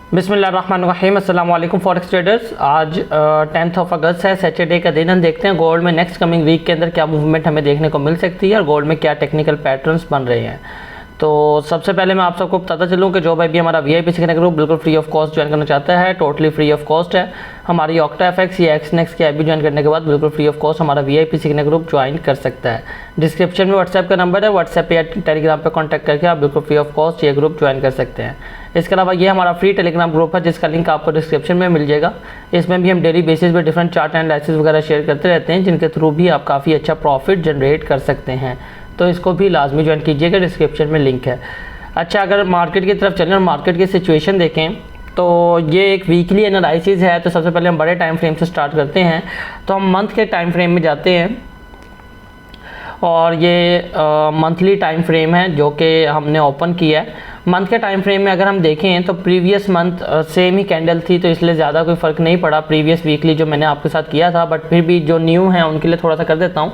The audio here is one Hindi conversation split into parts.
बिस्मिल्लाहिर्रहमानिर्रहीम। अस्सलाम वालेकुम फॉरेक्स ट्रेडर्स। आज 10 अगस्त है, सैटरडे का दिन। हम देखते हैं गोल्ड में नेक्स्ट कमिंग वीक के अंदर क्या मूवमेंट हमें देखने को मिल सकती है और गोल्ड में क्या टेक्निकल पैटर्न्स बन रहे हैं। तो सबसे पहले मैं आप सबको बताता चलूँ कि जो भाई भी हमारा वीआईपी सीखने ग्रुप बिल्कुल फ्री ऑफ कॉस्ट ज्वाइन करना चाहता है, टोटली फ्री ऑफ कॉस्ट है। हमारी ऑक्टा एफएक्स या एक्सनेक्स की ऐप भी ज्वाइन करने के बाद बिल्कुल फ्री ऑफ कॉस्ट हमारा वीआईपी सीखने ग्रुप ज्वाइन कर सकता है। डिस्क्रिप्शन में व्हाट्सएप का नंबर है, व्हाट्सएप या टेलीग्राम पर कॉन्टैक्ट करके आप बिल्कुल फ्री ऑफ कॉस्ट ये ग्रुप ज्वाइन कर सकते हैं। इसके अलावा ये हमारा फ्री टेलीग्राम ग्रुप है जिसका लिंक आपको डिस्क्रिप्शन में मिल जाएगा। इसमें भी हम डेली बेसिस पे डिफरेंट चार्ट एनालिसिस वगैरह शेयर करते रहते हैं, जिनके थ्रू भी आप काफ़ी अच्छा प्रॉफिट जनरेट कर सकते हैं। तो इसको भी लाजमी ज्वाइन कीजिएगा, डिस्क्रिप्शन में लिंक है। अच्छा, अगर मार्केट की तरफ चलें और मार्केट की सिचुएशन देखें तो ये एक वीकली एनालिसिस है। तो सबसे पहले हम बड़े टाइम फ्रेम से स्टार्ट करते हैं। तो हम मंथ के टाइम फ्रेम में जाते हैं और ये मंथली टाइम फ्रेम है जो कि हमने ओपन किया है। मंथ के टाइम फ्रेम में अगर हम देखें तो प्रीवियस मंथ सेम ही कैंडल थी, तो इसलिए ज़्यादा कोई फ़र्क नहीं पड़ा प्रीवियस वीकली जो मैंने आपके साथ किया था। बट फिर भी जो न्यू हैं उनके लिए थोड़ा सा कर देता हूँ।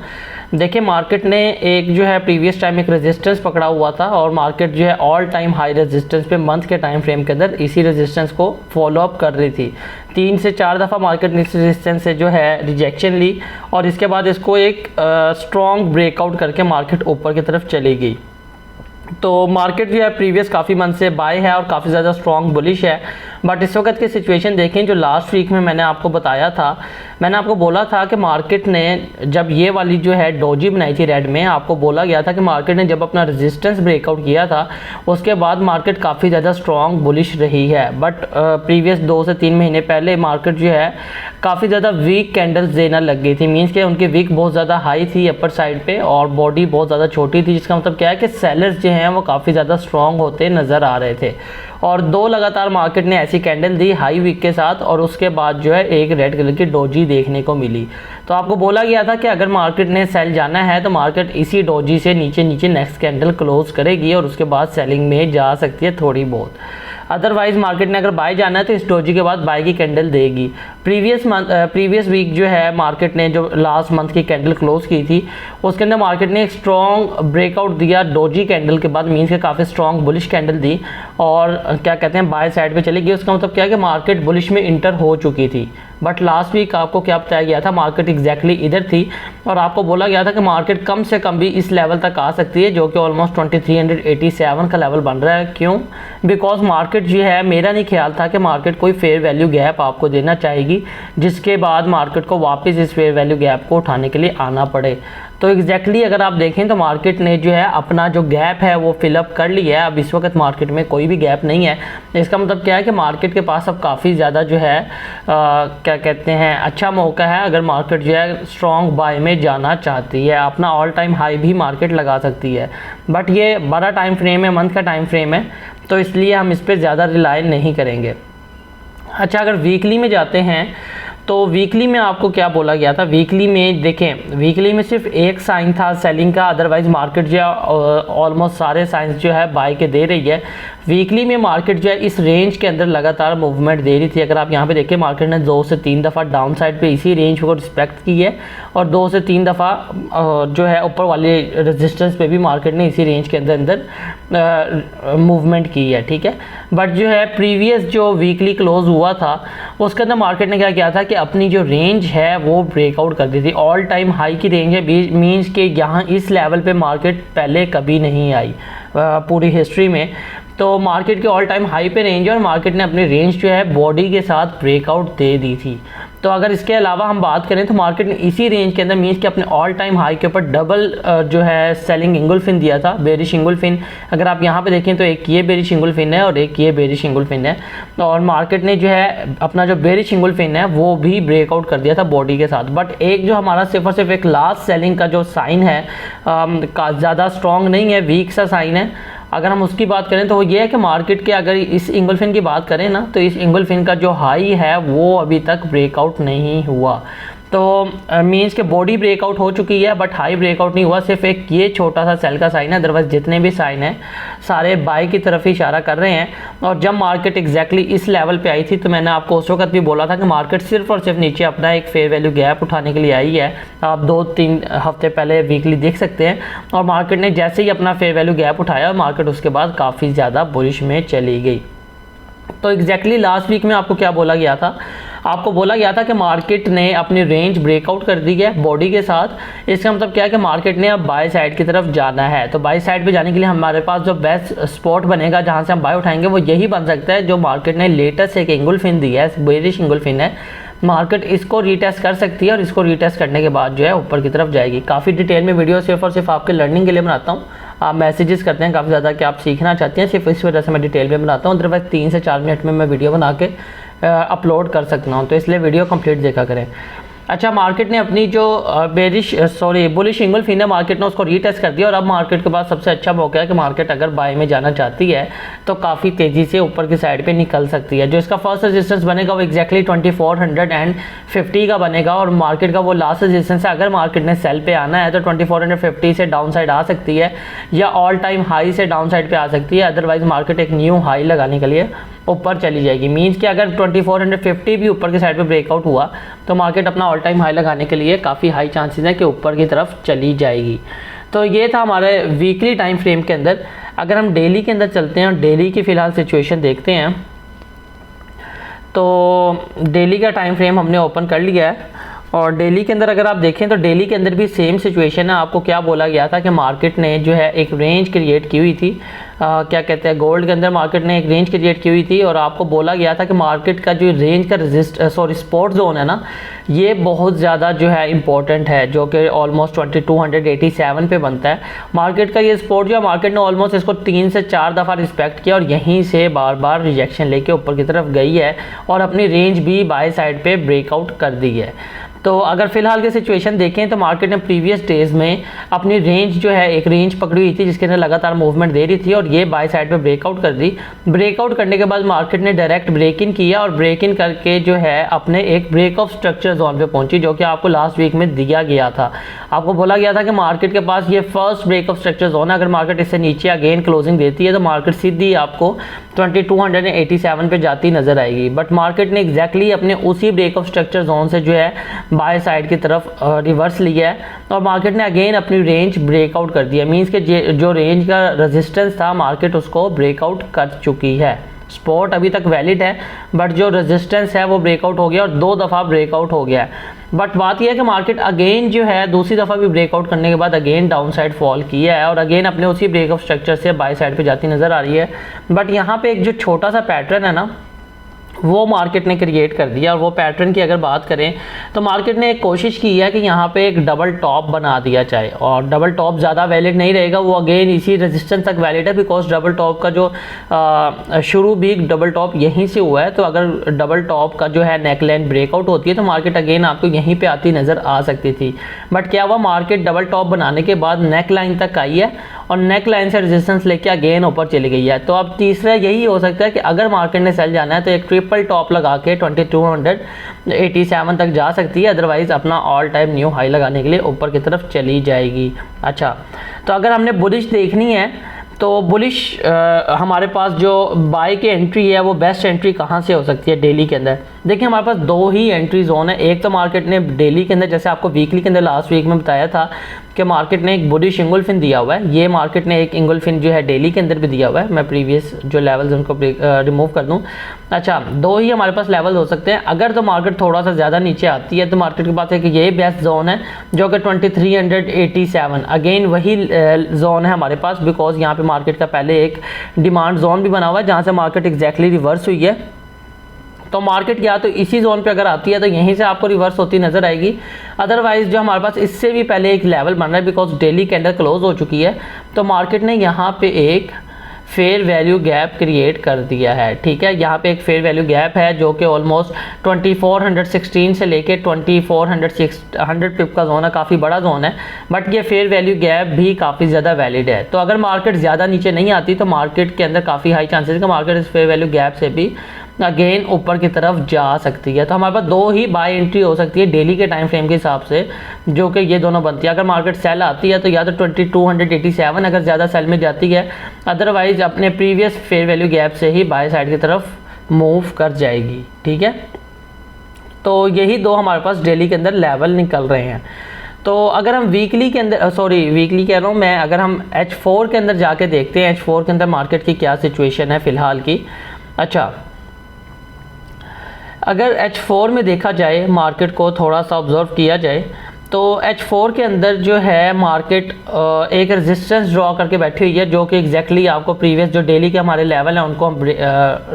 देखिए, मार्केट ने एक जो है प्रीवियस टाइम एक रेजिस्टेंस पकड़ा हुआ था और मार्केट जो है ऑल टाइम हाई रेजिस्टेंस पे मंथ के टाइम फ्रेम के अंदर इसी रेजिस्टेंस को फॉलो अप कर रही थी। 3 से 4 दफ़ा मार्केट ने इस रेजिस्टेंस से जो है रिजेक्शन ली और इसके बाद इसको एक स्ट्रॉन्ग ब्रेकआउट करके मार्केट ऊपर की तरफ चली गई। तो मार्केट जो है प्रीवियस काफ़ी मंथ से बाय है और काफ़ी ज़्यादा स्ट्रॉन्ग बुलिश है। बट इस वक्त की सिचुएशन देखें, जो लास्ट वीक में मैंने आपको बताया था, मैंने आपको बोला था कि मार्केट ने जब ये वाली जो है डोजी बनाई थी रेड में, आपको बोला गया था कि मार्केट ने जब अपना रेजिस्टेंस ब्रेकआउट किया था उसके बाद मार्केट काफ़ी ज़्यादा स्ट्रॉन्ग बुलिश रही है। बट प्रीवियस 2 से 3 महीने पहले मार्केट जो है काफ़ी ज़्यादा वीक कैंडल्स देना लग गई थी। मीन्स कि उनकी वीक बहुत ज़्यादा हाई थी अपर साइड पे और बॉडी बहुत ज़्यादा छोटी थी, जिसका मतलब क्या है कि सेलर्स जो हैं वो काफ़ी ज़्यादा स्ट्रॉन्ग होते नज़र आ रहे थे। और 2 लगातार मार्केट ने ऐसी कैंडल दी हाई वीक के साथ और उसके बाद जो है एक रेड कलर की डोजी देखने को मिली। तो आपको बोला गया था कि अगर मार्केट ने सेल जाना है तो मार्केट इसी डोजी से नीचे नीचे नेक्स्ट कैंडल क्लोज करेगी और उसके बाद सेलिंग में जा सकती है थोड़ी बहुत। अदरवाइज मार्केट ने अगर बाय जाना है तो इस डोजी के बाद बाय की कैंडल देगी। प्रीवियस वीक जो है मार्केट ने जो लास्ट मंथ की कैंडल क्लोज की थी उसके अंदर मार्केट ने एक स्ट्रॉन्ग ब्रेकआउट दिया डोजी कैंडल के बाद। मीन्स के काफ़ी स्ट्रॉन्ग बुलिश कैंडल दी और क्या कहते हैं बाय साइड पे चली गई। उसका मतलब क्या है कि मार्केट बुलिश में इंटर हो चुकी थी। बट लास्ट वीक आपको क्या बताया गया था, मार्केट एग्जैक्टली इधर थी और आपको बोला गया था कि मार्केट कम से कम भी इस लेवल तक आ सकती है, जो कि ऑलमोस्ट 2387 का लेवल बन रहा है। क्यों? बिकॉज मार्केट जो है, मेरा नहीं ख्याल था कि मार्केट कोई फेयर वैल्यू गैप आपको देना चाहेगी जिसके बाद मार्केट को वापस इस फेयर वैल्यू गैप को उठाने के लिए आना पड़े। तो एग्जैक्टली अगर आप देखें तो मार्केट ने जो है अपना जो गैप है वो फिलअप कर लिया है। अब इस वक्त मार्केट में कोई भी गैप नहीं है। इसका मतलब क्या है कि मार्केट के पास अब काफ़ी ज़्यादा जो है क्या कहते हैं अच्छा मौका है। अगर मार्केट जो है स्ट्रॉन्ग बाय में जाना चाहती है, अपना ऑल टाइम हाई भी मार्केट लगा सकती है। बट ये बड़ा टाइम फ्रेम है, मंथ का टाइम फ्रेम है, तो इसलिए हम इस पर ज़्यादा रिलाय नहीं करेंगे। अच्छा, अगर वीकली में जाते हैं तो वीकली में आपको क्या बोला गया था। वीकली में देखें, वीकली में सिर्फ एक साइन था सेलिंग का, अदरवाइज मार्केट जो है ऑलमोस्ट सारे साइंस जो है बाय के दे रही है। वीकली में मार्केट जो है इस रेंज के अंदर लगातार मूवमेंट दे रही थी। अगर आप यहाँ पे देखें, मार्केट ने 2 से 3 दफ़ा डाउन साइड पे इसी रेंज को रिस्पेक्ट की है और 2 से 3 दफ़ा जो है ऊपर वाले रेजिस्टेंस पे भी मार्केट ने इसी रेंज के अंदर मूवमेंट की है। ठीक है, बट जो है प्रीवियस जो वीकली क्लोज हुआ था उसके अंदर मार्केट ने क्या किया था कि अपनी जो रेंज है वो ब्रेकआउट कर दी थी। ऑल टाइम हाई की रेंज है, मीन्स के यहाँ इस लेवल पे मार्केट पहले कभी नहीं आई पूरी हिस्ट्री में। तो मार्केट के ऑल टाइम हाई पे रेंज है और मार्केट ने अपनी रेंज जो है बॉडी के साथ ब्रेकआउट दे दी थी। तो अगर इसके अलावा हम बात करें तो मार्केट ने इसी रेंज के अंदर मीन्स के अपने ऑल टाइम हाई के ऊपर डबल जो है सेलिंग इंगुल्फिन दिया था, बेरिश इंगुल्फिन। अगर आप यहाँ पे देखें तो एक ये बेरिश इंगुल्फिन है और एक ये बेरिश इंगुल्फिन है और मार्केट ने जो है अपना जो बेरिश इंगुल्फिन है वो भी ब्रेकआउट कर दिया था बॉडी के साथ। बट एक जो हमारा सिर्फ एक लास्ट सेलिंग का जो साइन है ज़्यादा स्ट्रॉन्ग नहीं है, वीक सा साइन है। अगर हम उसकी बात करें तो वो ये है कि मार्केट के अगर इस इंगुल्फिन की बात करें ना तो इस इंगुल्फिन का जो हाई है वो अभी तक ब्रेकआउट नहीं हुआ। तो मीन्स के बॉडी ब्रेकआउट हो चुकी है बट हाई ब्रेकआउट नहीं हुआ। सिर्फ एक ये छोटा सा सेल का साइन है, अदरवाइज जितने भी साइन हैं सारे बाय की तरफ ही इशारा कर रहे हैं। और जब मार्केट एग्जैक्टली इस लेवल पे आई थी तो मैंने आपको उस वक्त भी बोला था कि मार्केट सिर्फ और सिर्फ नीचे अपना एक फेयर वैल्यू गैप उठाने के लिए आई है। आप 2-3 हफ्ते पहले वीकली देख सकते हैं और मार्केट ने जैसे ही अपना फेयर वैल्यू गैप उठाया मार्केट उसके बाद काफ़ी ज़्यादा बुलिश में चली गई। तो एग्जैक्टली लास्ट वीक में आपको क्या बोला गया था, आपको बोला गया था कि मार्केट ने अपनी रेंज ब्रेकआउट कर दी है बॉडी के साथ। इसका मतलब क्या है कि मार्केट ने अब बाय साइड की तरफ जाना है। तो बाय साइड पे जाने के लिए हमारे पास जो बेस्ट स्पॉट बनेगा जहां से हम बाय उठाएंगे वो यही बन सकता है जो मार्केट ने लेटेस्ट एक इंगुलफिन दी है, बेरिश इंगुलफिन है। मार्केट इसको रीटेस्ट कर सकती है और इसको रीटेस्ट करने के बाद जो है ऊपर की तरफ जाएगी। काफ़ी डिटेल में वीडियो सिर्फ और सिर्फ आपके लर्निंग के लिए बनाता हूँ। आप मैसेजेस करते हैं काफ़ी ज़्यादा कि आप सीखना चाहते हैं, सिर्फ इस वजह से मैं डिटेल में बनाता हूँ। अदरवाइज 3 से 4 मिनट में मैं वीडियो बना के अपलोड कर सकता हूँ, तो इसलिए वीडियो कंप्लीट देखा करें। अच्छा, मार्केट ने अपनी जो बुलिश इंगुलफिन है, मार्केट ने उसको रीटेस्ट कर दिया और अब मार्केट के पास सबसे अच्छा मौका है कि मार्केट अगर बाय में जाना चाहती है तो काफ़ी तेज़ी से ऊपर की साइड पे निकल सकती है। जो इसका फर्स्ट रेजिस्टेंस बनेगा वो एग्जैक्टली 2450 का बनेगा और मार्केट का वो लास्ट रेजिस्टेंस है। अगर मार्केट ने सेल पे आना है तो 2450 से डाउन साइड आ सकती है या ऑल टाइम हाई से डाउन साइड पे आ सकती है। अदरवाइज मार्केट एक न्यू हाई लगाने के लिए ऊपर चली जाएगी। मीन्स कि अगर 2450 भी ऊपर की साइड पे ब्रेकआउट हुआ तो मार्केट अपना ऑल टाइम हाई लगाने के लिए काफ़ी हाई चांसेस है कि ऊपर की तरफ चली जाएगी। तो ये था हमारे वीकली टाइम फ्रेम के अंदर। अगर हम डेली के अंदर चलते हैं और डेली की फ़िलहाल सिचुएशन देखते हैं, तो डेली का टाइम फ्रेम हमने ओपन कर लिया है और डेली के अंदर अगर आप देखें तो डेली के अंदर भी सेम सिचुएशन है। आपको क्या बोला गया था कि मार्केट ने जो है एक रेंज क्रिएट की हुई थी, क्या कहते हैं, गोल्ड के अंदर मार्केट ने एक रेंज क्रिएट की हुई थी और आपको बोला गया था कि मार्केट का जो रेंज का सपोर्ट जोन है ना, ये बहुत ज़्यादा जो है इंपॉर्टेंट है, जो कि ऑलमोस्ट 2287 पे बनता है। मार्केट का ये सपोर्ट जो है, मार्केट ने ऑलमोस्ट इसको 3 से 4 दफ़ा रिस्पेक्ट किया और यहीं से बार बार रिजेक्शन लेके ऊपर की तरफ गई है और अपनी रेंज भी बाय साइड पे ब्रेकआउट कर दी है। तो अगर फिलहाल की सिचुएशन देखें तो मार्केट ने प्रीवियस डेज़ में अपनी रेंज जो है एक रेंज पकड़ी हुई थी जिसके अंदर लगातार मूवमेंट दे रही थी और ये बाय साइड पे ब्रेकआउट कर दी। ब्रेकआउट करने के बाद मार्केट ने डायरेक्ट ब्रेक इन किया और ब्रेक इन करके जो है अपने एक ब्रेक ऑफ स्ट्रक्चर जोन पे पहुंची, जो कि आपको लास्ट वीक में दिया गया था। आपको बोला गया था कि मार्केट के पास ये first break of structure zone है। अगर मार्केट इससे नीचे अगेन क्लोजिंग देती है तो मार्केट सीधी आपको 2287 पे जाती नजर आएगी। बट मार्केट ने एग्जैक्टली अपने उसी ब्रेक ऑफ स्ट्रक्चर जोन से जो है बाय साइड की तरफ रिवर्स लिया है और मार्केट ने अगेन अपनी रेंज ब्रेकआउट कर दिया। मींस कि जो रेंज का रेजिस्टेंस था मार्केट उसको ब्रेकआउट कर चुकी है। सपोर्ट अभी तक वैलिड है बट जो रेजिस्टेंस है वो ब्रेकआउट हो गया और 2 दफ़ा ब्रेकआउट हो गया है। बट बात यह है कि मार्केट अगेन जो है दूसरी दफ़ा भी ब्रेकआउट करने के बाद अगेन डाउन साइड फॉल किया है और अगेन अपने उसी ब्रेक ऑफ स्ट्रक्चर से बाय साइड पे जाती नज़र आ रही है। बट यहाँ पे एक जो छोटा सा पैटर्न है ना, वो मार्केट ने क्रिएट कर दिया। और वो पैटर्न की अगर बात करें तो मार्केट ने एक कोशिश की है कि यहाँ पे एक डबल टॉप बना दिया जाए और डबल टॉप ज़्यादा वैलिड नहीं रहेगा, वो अगेन इसी रेजिस्टेंस तक वैलिड है बिकॉज डबल टॉप का जो शुरू भी डबल टॉप यहीं से हुआ है। तो अगर डबल टॉप का जो है नेकलाइन ब्रेकआउट होती है तो मार्केट अगेन आपको यहीं पर आती नज़र आ सकती थी। बट क्या हुआ, मार्केट डबल टॉप बनाने के बाद नेक लाइन तक आई है और नेक लाइन से रेजिस्टेंस लेके अगेन ऊपर चली गई है। तो अब तीसरा यही हो सकता है कि अगर मार्केट ने सेल जाना है तो एक ट्रिपल टॉप लगा के 2287 तक जा सकती है, अदरवाइज अपना ऑल टाइम न्यू हाई लगाने के लिए ऊपर की तरफ चली जाएगी। अच्छा, तो अगर हमने बुलिश देखनी है तो बुलिश हमारे पास जो बाय की एंट्री है वो बेस्ट एंट्री कहाँ से हो सकती है डेली के अंदर। देखिए हमारे पास 2 ही एंट्री जोन है। एक तो मार्केट ने डेली के अंदर, जैसे आपको वीकली के अंदर लास्ट वीक में बताया था कि मार्केट ने एक बुलिश इंगुलफिन दिया हुआ है, ये मार्केट ने एक इंगुलफिन जो है डेली के अंदर भी दिया हुआ है। मैं प्रीवियस जो लेवल्स उनको रिमूव कर दूं। अच्छा, 2 ही हमारे पास लेवल हो सकते हैं। अगर तो मार्केट थोड़ा सा ज़्यादा नीचे आती है तो मार्केट के पास एक ये बेस्ट जोन है जो कि 2387, अगेन वही जोन है हमारे पास बिकॉज यहाँ पे मार्केट का पहले एक डिमांड जोन भी बना हुआ है जहाँ से मार्केट एग्जैक्टली रिवर्स हुई है। तो मार्केट या तो इसी जोन पे अगर आती है तो यहीं से आपको रिवर्स होती नजर आएगी, अदरवाइज जो हमारे पास इससे भी पहले एक लेवल बन रहा है बिकॉज डेली कैंडल क्लोज हो चुकी है तो मार्केट ने यहाँ पे एक फेयर वैल्यू गैप क्रिएट कर दिया है। ठीक है, यहाँ पे एक फेयर वैल्यू गैप है जो कि ऑलमोस्ट 2416 से लेके 2400 पिप का जोन है, काफ़ी बड़ा जोन है। बट ये फेयर वैल्यू गैप भी काफ़ी ज़्यादा वैलिड है। तो अगर मार्केट ज़्यादा नीचे नहीं आती तो मार्केट के अंदर काफ़ी हाई चांसेस है कि मार्केट इस फेयर वैल्यू गैप से भी अगेन ऊपर की तरफ जा सकती है। तो हमारे पास 2 ही बाय एंट्री हो सकती है डेली के टाइम फ्रेम के हिसाब से, जो कि ये दोनों बनती है। अगर मार्केट सेल आती है तो या तो 2287 अगर ज़्यादा सेल में जाती है, अदरवाइज अपने प्रीवियस फेयर वैल्यू गैप से ही बाय साइड की तरफ मूव कर जाएगी। ठीक है, तो यही 2 हमारे पास डेली के अंदर लेवल निकल रहे हैं। तो अगर हम वीकली के अंदर वीकली कह रहा हूँ मैं, अगर हम H4 के अंदर जाके देखते हैं H4 के अंदर मार्केट की क्या सिचुएशन है फ़िलहाल की। अच्छा, अगर H4 में देखा जाए, मार्केट को थोड़ा सा ऑब्जर्व किया जाए, तो H4 के अंदर जो है मार्केट एक रेजिस्टेंस ड्रॉ करके बैठी हुई है, जो कि एग्जैक्टली आपको प्रीवियस जो डेली के हमारे लेवल हैं उनको हम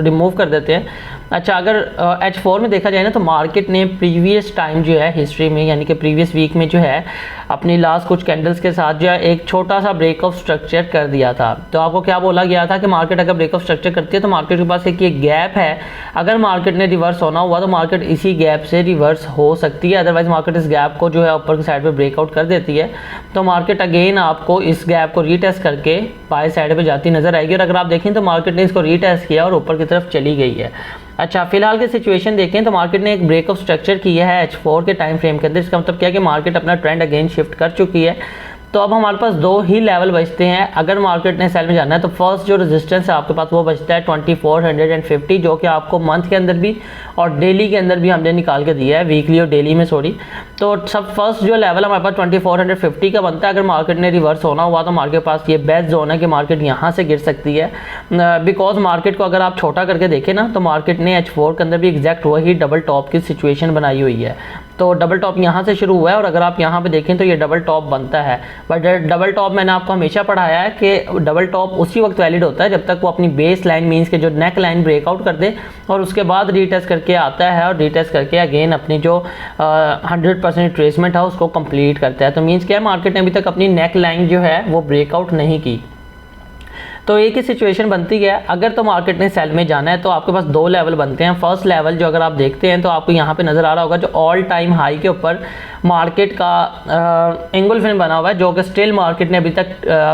रिमूव कर देते हैं। अच्छा, अगर H4 में देखा जाए ना, तो मार्केट ने प्रीवियस टाइम जो है हिस्ट्री में, यानी कि प्रीवियस वीक में जो है अपनी लास्ट कुछ कैंडल्स के साथ जो है एक छोटा सा ब्रेकआउट स्ट्रक्चर कर दिया था। तो आपको क्या बोला गया था कि मार्केट अगर ब्रेकआउट स्ट्रक्चर करती है तो मार्केट के पास एक ये गैप है, अगर मार्केट ने रिवर्स होना हुआ तो मार्केट इसी गैप से रिवर्स हो सकती है। अदरवाइज मार्केट इस गैप को जो है ऊपर की साइड पे ब्रेकआउट कर देती है, तो मार्केट अगेन आपको इस गैप को रीटेस्ट करके बाय साइड पे जाती नजर आएगी। और अगर आप देखें तो मार्केट ने इसको रीटेस्ट किया और ऊपर की तरफ चली गई है। अच्छा, फिलहाल की सिचुएशन देखें तो मार्केट ने एक ब्रेकआउट स्ट्रक्चर किया है H4 के टाइम फ्रेम के अंदर। इसका मतलब क्या है कि मार्केट अपना ट्रेंड अगेन शिफ्ट कर चुकी है। तो अब हमारे पास दो ही लेवल बचते हैं अगर मार्केट ने सेल में जाना है। तो फर्स्ट जो रेजिस्टेंस है आपके पास वो बचता है 2450, जो कि आपको मंथ के अंदर भी और डेली के अंदर भी हमने निकाल के दिया है, वीकली और डेली में, सॉरी। तो सब फर्स्ट जो लेवल हमारे पास 2450 का बनता है। अगर मार्केट ने रिवर्स होना हुआ तो मार्केट के पास ये बेस्ट जोन है कि मार्केट यहाँ से गिर सकती है, बिकॉज मार्केट को अगर आप छोटा करके देखें ना, तो मार्केट ने H4 के अंदर भी एग्जैक्ट वही डबल टॉप की सिचुएशन बनाई हुई है। तो डबल टॉप यहाँ से शुरू हुआ है और अगर आप यहाँ पे देखें तो ये डबल टॉप बनता है। बट डबल टॉप मैंने आपको हमेशा पढ़ाया है कि डबल टॉप उसी वक्त वैलिड होता है जब तक वो अपनी बेस लाइन मीन्स के जो नेक लाइन ब्रेकआउट कर दे और उसके बाद रीटेस्ट करके आता है और रीटेस्ट करके अगेन अपनी जो 100% ट्रेसमेंट है उसको कंप्लीट करता है। तो मीन्स क्या है, मार्केट ने अभी तक अपनी नेक लाइन जो है वो ब्रेकआउट नहीं की। तो एक ही सिचुएशन बनती है, अगर तो मार्केट ने सेल में जाना है तो आपके पास दो लेवल बनते हैं। फर्स्ट लेवल जो अगर आप देखते हैं तो आपको यहाँ पे नज़र आ रहा होगा जो ऑल टाइम हाई के ऊपर मार्केट का एंगुलफिन बना हुआ है, जो कि स्टिल मार्केट ने अभी तक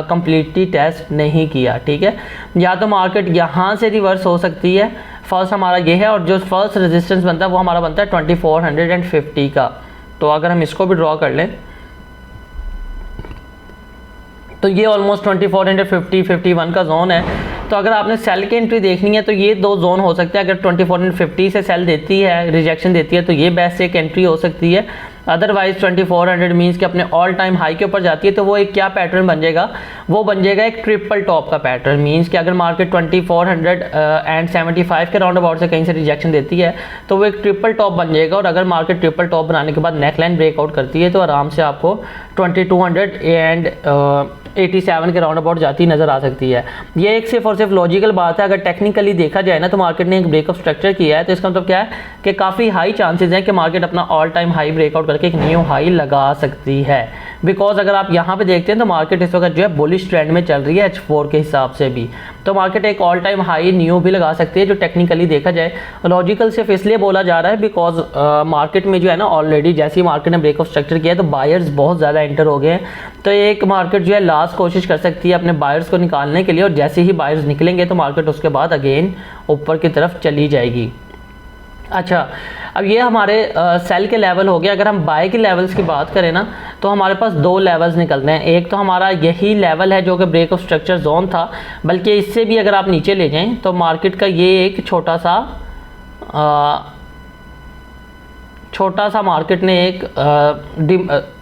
कंप्लीटली टेस्ट नहीं किया। ठीक है, या तो मार्केट यहाँ से रिवर्स हो सकती है, फर्स्ट हमारा ये है, और जो फर्स्ट रेजिस्टेंस बनता है वो हमारा बनता है 2450 का। तो अगर हम इसको भी ड्रॉ कर लें तो ये ऑलमोस्ट 2450-51 का जोन है। तो अगर आपने सेल की एंट्री देखनी है तो ये दो जोन हो सकते हैं। अगर 2450 से सेल देती है, रिजेक्शन देती है, तो ये बेस्ट एक एंट्री हो सकती है। अदरवाइज 2400 मीन्स कि अपने ऑल टाइम हाई के ऊपर जाती है तो वो एक क्या पैटर्न बन जाएगा, वो बन जाएगा एक ट्रिपल टॉप का पैटर्न। मीन्स कि अगर मार्केट 2475 के राउंड अबाउट से कहीं से रिजेक्शन देती है तो वो एक ट्रिपल टॉप बन जाएगा। और अगर मार्केट ट्रिपल टॉप बनाने के बाद नेकलाइन ब्रेकआउट करती है तो आराम से आपको 2287 के राउंड अबाउट जाती नज़र आ सकती है। ये एक सिर्फ और सिर्फ लॉजिकल बात है। अगर टेक्निकली देखा जाए ना तो मार्केट ने एक ब्रेकअप स्ट्रक्चर किया है, तो इसका मतलब क्या है कि काफ़ी हाई चांसेस हैं कि मार्केट अपना ऑल टाइम हाई ब्रेकआउट करके एक न्यू हाई लगा सकती है। बिकॉज अगर आप यहाँ पे देखते हैं तो मार्केट इस वक्त जो है बुलिश ट्रेंड में चल रही है H4 के हिसाब से भी, तो मार्केट एक ऑल टाइम हाई न्यू भी लगा सकती है। जो टेक्निकली देखा जाए, लॉजिकल सिर्फ इसलिए बोला जा रहा है बिकॉज मार्केट में जो है ना ऑलरेडी जैसे ही मार्केट ने ब्रेकअप स्ट्रक्चर किया है तो बायर्स बहुत ज़्यादा एंटर हो गए हैं। तो एक मार्केट जो है लास्ट कोशिश कर सकती है अपने बायर्स को निकालने के लिए, और जैसे ही बायर्स निकलेंगे तो मार्केट उसके बाद अगेन ऊपर की तरफ चली जाएगी। अच्छा, अब ये हमारे सेल के लेवल हो गए। अगर हम बाय के लेवल्स की बात करें ना तो हमारे पास दो लेवल्स निकलते हैं। एक तो हमारा यही लेवल है जो कि ब्रेकअप स्ट्रक्चर जोन था, बल्कि इससे भी अगर आप नीचे ले जाएं तो मार्केट का ये एक छोटा सा मार्केट ने एक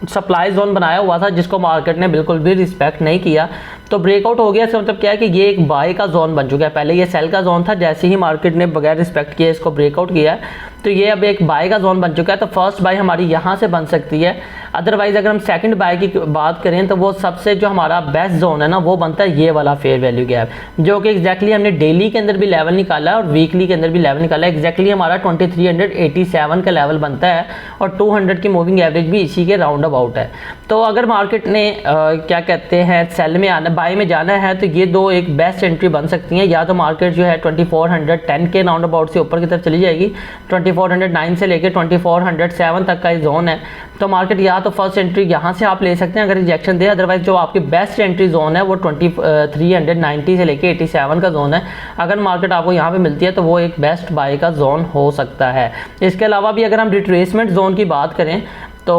सप्लाई जोन बनाया हुआ था जिसको मार्केट ने बिल्कुल भी रिस्पेक्ट नहीं किया। तो ब्रेकआउट हो गया, इसका मतलब क्या है कि ये एक बाय का जोन बन चुका है। पहले ये सेल का जोन था, जैसे ही मार्केट ने बगैर रिस्पेक्ट किए इसको ब्रेकआउट किया तो ये अब एक बाय का जोन बन चुका है। तो फर्स्ट बाय हमारी यहाँ से बन सकती है। अदरवाइज अगर हम सेकंड बाय की बात करें तो वो सबसे जो हमारा बेस्ट जोन है ना वो बनता है ये वाला फेयर वैल्यू गैप, जो कि एग्जैक्टली हमने डेली के अंदर भी लेवल निकाला है और वीकली के अंदर भी लेवल निकाला है। एग्जैक्टली हमारा 2387 का लेवल बनता है और 200 की मूविंग एवरेज भी इसी के राउंड अबाउट है। तो अगर मार्केट ने क्या कहते हैं सेल में आना, बाय में जाना है, तो ये दो एक बेस्ट एंट्री बन सकती हैं। या तो मार्केट जो है 2410 के राउंड अबाउट से ऊपर की तरफ चली जाएगी, 2409 से लेकर 2407 तक का ये जोन है। तो मार्केट या तो फर्स्ट एंट्री यहाँ से आप ले सकते हैं अगर रिजेक्शन दे, अदरवाइज जो आपकी बेस्ट एंट्री जोन है वो 2390 से लेकर 87 का जोन है। अगर मार्केट आपको यहाँ पे मिलती है तो वो एक बेस्ट बाय का जोन हो सकता है। इसके अलावा भी अगर हम रिट्रेसमेंट जोन की बात करें तो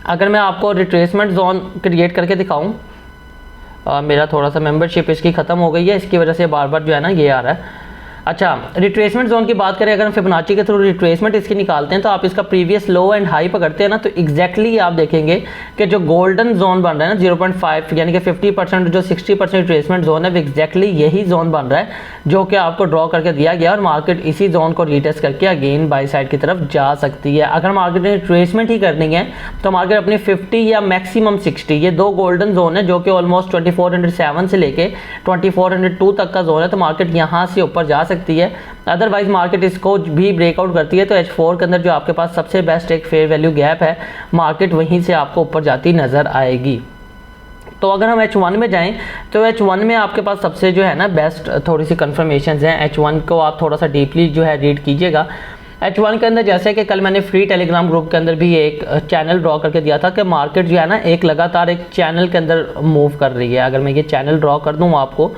अगर मैं आपको रिट्रेसमेंट जोन क्रिएट करके दिखाऊं, मेरा थोड़ा सा मेंबरशिप इसकी ख़त्म हो गई है, इसकी वजह से बार बार जो है ना ये आ रहा है। अच्छा, रिट्रेसमेंट जोन की बात करें, अगर हम फिबोनाची के थ्रू रिट्रेसमेंट इसकी निकालते हैं तो आप इसका प्रीवियस लो एंड हाई पकड़ते हैं ना, तो एग्जैक्टली आप देखेंगे कि जो गोल्डन जोन बन रहा है ना 0.5 यानी कि 50% जो 60% रिट्रेसमेंट जोन है वो एग्जैक्टली यही जोन बन रहा है जो कि आपको ड्रॉ करके दिया गया, और मार्केट इसी जोन को रीटेस्ट करके अगेन बाई साइड की तरफ जा सकती है। अगर मार्केट ने रिट्रेसमेंट ही करनी है तो मार्केट अपनी 50 या मैक्सिमम 60, ये दो गोल्डन जोन है जो कि ऑलमोस्ट 2407 से लेके 2402 तक का जोन है, तो मार्केट यहाँ से ऊपर जा सकती है। अदरवाइज मार्केट इसको भी ब्रेकआउट करती है तो H4 के अंदर जो आपके पास सबसे बेस्ट एक फेयर वैल्यू गैप है, मार्केट वहीं से आपको ऊपर जाती नज़र आएगी। तो अगर हम H1 में जाएं तो H1 में आपके पास सबसे जो है ना बेस्ट थोड़ी सी कन्फर्मेशन हैं। H1 को आप थोड़ा सा डीपली जो है रीड कीजिएगा। H1 के अंदर जैसे कि कल मैंने फ्री टेलीग्राम ग्रुप के अंदर भी एक चैनल ड्रॉ करके दिया था कि मार्केट जो है ना एक लगातार एक चैनल के अंदर मूव कर रही है। अगर मैं ये चैनल ड्रॉ कर दूँ आपको,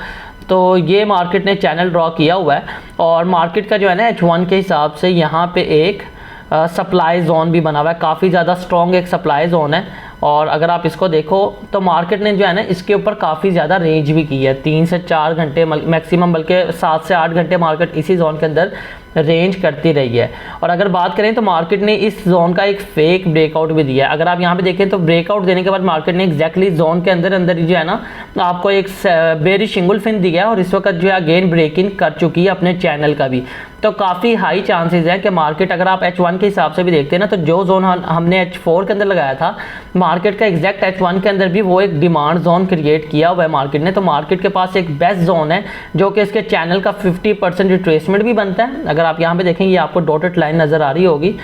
तो ये मार्केट ने चैनल ड्रॉ किया हुआ है और मार्केट का जो है ना H1 के हिसाब से यहाँ पे एक सप्लाई जोन भी बना हुआ है, काफ़ी ज़्यादा स्ट्रॉन्ग एक सप्लाई जोन है। और अगर आप इसको देखो तो मार्केट ने जो है ना इसके ऊपर काफ़ी ज़्यादा रेंज भी की है, 3 से 4 घंटे मैक्सिमम, बल्कि 7 से 8 घंटे मार्केट इसी जोन के अंदर रेंज करती रही है। और अगर बात करें तो मार्केट ने इस जोन का एक फेक ब्रेकआउट भी दिया है। अगर आप यहाँ पे देखें तो ब्रेकआउट देने के बाद मार्केट ने एग्जैक्टली जोन के अंदर अंदर जो है ना आपको एक बेरिश इंगुल्फिन दिया है और इस वक्त जो है अगेन ब्रेक इन कर चुकी है अपने चैनल का भी। तो काफ़ी हाई चांसेस हैं कि मार्केट, अगर आप H1 के हिसाब से भी देखते हैं ना, तो जो जोन हमने H4 के अंदर लगाया था, मार्केट का एग्जैक्ट H1 के अंदर भी वो एक डिमांड जोन क्रिएट किया हुआ है मार्केट ने। तो मार्केट के पास एक बेस्ट जोन है जो कि इसके चैनल का 50% रिट्रेसमेंट भी बनता है। अगर आप यहाँ पे देखेंगे, आप आपको डॉटेड लाइन नज़र आ रही होगी,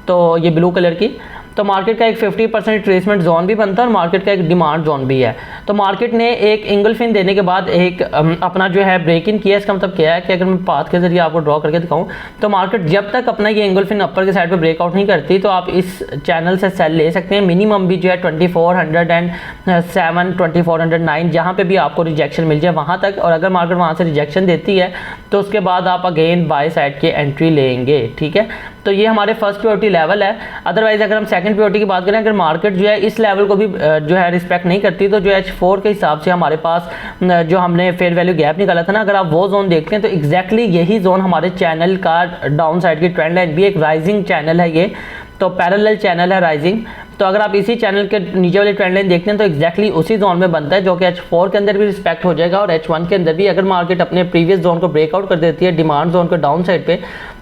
तो ये ब्लू कलर की, तो मार्केट का एक 50% रिट्रेसमेंट जोन भी बनता है और मार्केट का एक डिमांड जोन भी है। तो मार्केट ने एक इंगल्फिन देने के बाद एक अपना जो है ब्रेक इन किया। इसका मतलब क्या है कि अगर मैं पाथ के जरिए आपको ड्रॉ करके दिखाऊं तो मार्केट जब तक अपना ये इंगल्फिन अपर के साइड पे ब्रेकआउट नहीं करती तो आप इस चैनल से सेल ले सकते हैं। मिनिमम भी जो है 2407 2409 जहाँ पे भी आपको रिजेक्शन मिल जाए वहाँ तक, और अगर मार्केट वहाँ से रिजेक्शन देती है तो उसके बाद आप अगेन बाय साइड की एंट्री लेंगे। ठीक है, तो ये हमारे फर्स्ट प्रायोरिटी लेवल है। अदरवाइज अगर हम सेकंड प्रायोरिटी की बात करें, अगर मार्केट जो है इस लेवल को भी जो है रिस्पेक्ट नहीं करती तो जो H4 के हिसाब से हमारे पास जो हमने फेयर वैल्यू गैप निकाला था ना, अगर आप वो जोन देखते हैं तो एग्जैक्टली यही जोन हमारे चैनल का डाउन साइड की ट्रेंड लाइन भी, एक राइजिंग चैनल है ये, तो पैरेलल चैनल है राइजिंग। तो अगर आप इसी चैनल के नीचे वाली ट्रेंड लाइन देखते हैं तो एग्जैक्टली उसी जोन में बनता है जो कि H4 के अंदर भी रिस्पेक्ट हो जाएगा और H1 के अंदर भी। अगर मार्केट अपने प्रीवियस जोन को ब्रेकआउट कर देती है डिमांड जोन को डाउन साइड पे,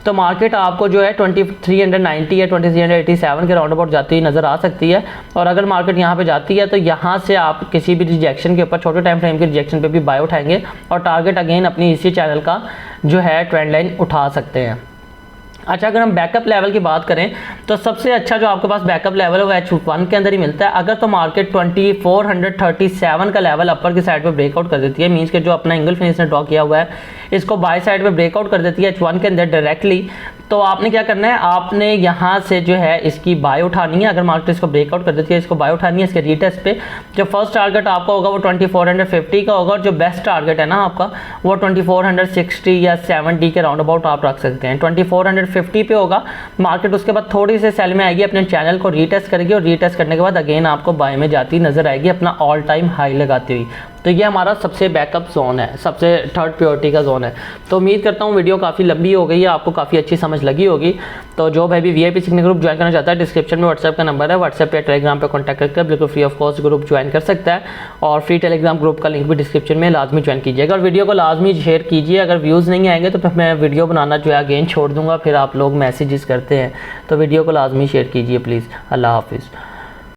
तो मार्केट आपको जो है 2390 या 2387 के राउंड अबाउट जाती हुई नज़र आ सकती है। और अगर मार्केट यहाँ पे जाती है तो यहाँ से आप किसी भी रिजेक्शन के ऊपर, छोटे टाइम फ्रेम के रिजेक्शन पे भी बाय उठाएंगे और टारगेट अगेन अपनी इसी चैनल का जो है ट्रेंड लाइन उठा सकते हैं। अच्छा, अगर हम बैकअप लेवल की बात करें तो सबसे अच्छा जो आपके पास बैकअप लेवल है वो H1 के अंदर ही मिलता है। अगर तो मार्केट 2437 का लेवल अपर की साइड पे ब्रेकआउट कर देती है, मींस के जो अपना इंगल्फिन इसने ड्रॉ किया हुआ है इसको बाय साइड पे ब्रेकआउट कर देती है H1 के अंदर डायरेक्टली, तो आपने क्या करना है, आपने यहाँ से जो है इसकी बाय उठानी है। अगर मार्केट इसको ब्रेकआउट कर देती है इसको बाय उठानी है इसके रीटेस्ट पे। जो फर्स्ट टारगेट आपका होगा वो 2450 का होगा और जो बेस्ट टारगेट है ना आपका वो 2460 या 70 के राउंड अबाउट आप रख सकते हैं। 2450 पे होगा मार्केट, उसके बाद थोड़ी सी सेल में आएगी, अपने चैनल को रीटेस्ट करेगी और रीटेस्ट करने के बाद अगेन आपको बाय में जाती नजर आएगी अपना ऑल टाइम हाई लगाती हुई। तो ये हमारा सबसे बैकअप जोन है, सबसे थर्ड प्रायोरिटी का जोन है। तो उम्मीद करता हूँ वीडियो काफ़ी लंबी हो गई है, आपको काफ़ी अच्छी समझ लगी होगी। तो जो भाई भी VIP सीखने ग्रुप ज्वाइन करना चाहता है, डिस्क्रिप्शन में व्हाट्सएप का नंबर है, व्हाट्सएप पे टेलीग्राम पे कॉन्टैक्ट करके बिल्कुल free of cost group join कर सकता है। और फ्री टेलीग्राम ग्रुप का लिंक भी डिस्क्रिप्शन में लाजमी ज्वाइन कीजिएगा और वीडियो को लाजमी शेयर कीजिए। अगर व्यूज़ नहीं आएंगे तो फिर मैं वीडियो बनाना जो है अगेन छोड़ दूँगा, फिर आप लोग मैसेजेस करते हैं, तो वीडियो को लाजमी शेयर कीजिए प्लीज़। अल्लाह हाफिज़।